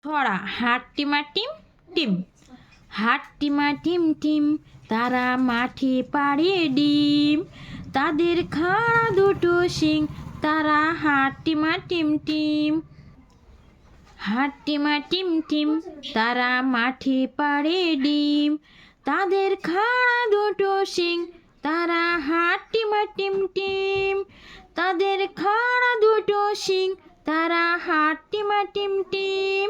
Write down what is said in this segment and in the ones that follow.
ছড়া হাট্টিমা team team. হাট্টিমা team team, তারা মাঠে পাড়ে ডিম। তাদের খাড়া দুটো শিং, তারা হাট্টিমা টিম টিম। হাট্টিমা টিম টিম, তারা মাঠে পাড়ে ডিম। তাদের খাড়া দুটো শিং, তারা হাট্টিমা টিম টিম। তাদের খাড়া দুটো শিং, তারা হাট্টিমা টিম টিম।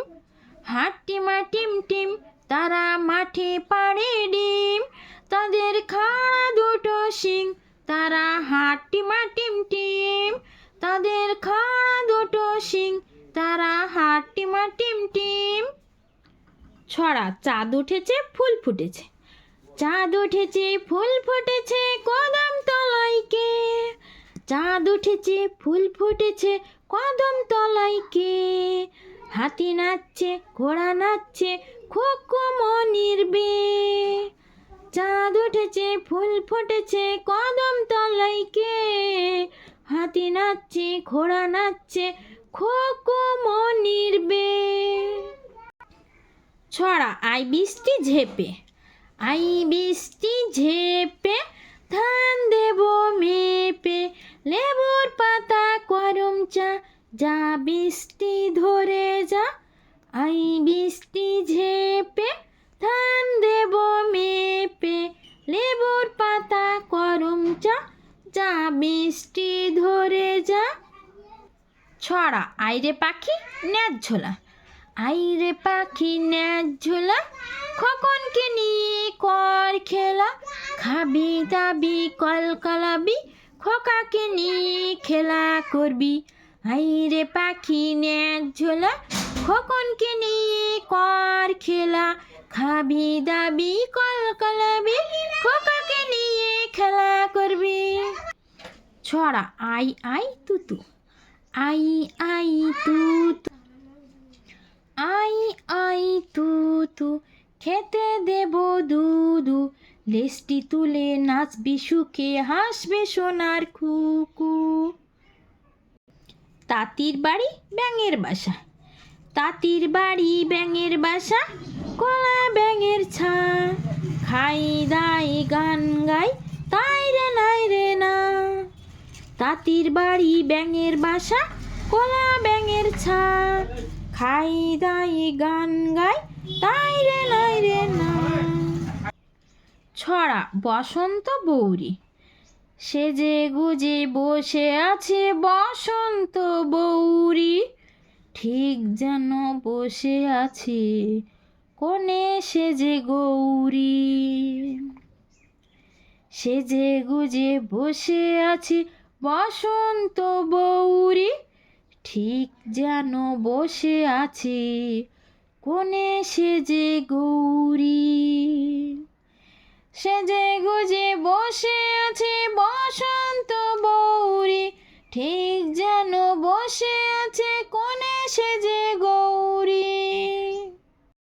হাট্টিমা টিম টিম, তারা মাঠে পাড়ে ডিম। তাদের খাড়া দুটো শিং, তারা হাট্টিমা টিম টিম। তাদের খাড়া দুটো শিং, তারা হাট্টিমা টিম টিম। ছড়া চাঁদ উঠেছে ফুল ফুটেছে। চাঁদ উঠেছে ফুল ফুটেছে কদম তলায় কে। চাঁদ উঠেছে ফুল ফুটেছে কদম তলায় কে। হাতি নাচছে ঘোড়া নাচছে খোকো মনির বে। চাঁদ উঠেছে ফুল ফুটেছে কদম তলায় কে। হাতি নাচছে ঘোড়া নাচছে খোকো মনির বে। ছড়া আই বৃষ্টি ঝেপে। আই বৃষ্টি ঝেপে, ধান দেব মেপে। লেবুর পাতা করম চা, যা বৃষ্টি ধরে যা। আই বৃষ্টি ঝেপে, ধান দেব মেপে। লেবুর পাতা করম চা, যা বৃষ্টি ধরে যা। ছড়া আইরে পাখি ন্যাজ ঝোলা। আইরে পাখি ন্যাজ ঝোলা, খোকনকে নিয়ে কর খেলা। খাবি দাবি কলকলাবি, খোকাকে নিয়ে খেলা করবি। আইরে পাখি ন্যাজ ঝোলা, খোকনকে নিয়ে কর খেলা। খাবি দাবি কলকলাবি, খোকাকে নিয়ে খেলা করবি। ছড়া আই আই তুতু। আই আই তুতু। আই আই তুতু, খেতে দেব দুদু। লেজটি তুলে নাচবি সুখে, হাসবে সোনার খুকু। তাঁতির বাড়ি ব্যাঙের বাসা। তাঁতির বাড়ি ব্যাঙের বাসা, কলা ব্যাঙের ছা। খাই দাই গান গাই, তাই রে নাই রে না। তাঁতির বাড়ি ব্যাঙের বাসা, কলা ব্যাঙের ছা। খাই দাই গান গাই, তাই রে নাই রে না। ছড়া বসন্ত বৌরি। সেজে গুজে বসে আছে বসন্ত বৌরি। ঠিক যেন বসে আছে কোণে সেজে গৌরী। সেজে গুজে বসে আছে বসন্ত বৌরি। ঠিক যেন বসে আছে কোণে সেজে গৌরী। সেজে গুজে বসে আছে বসন্ত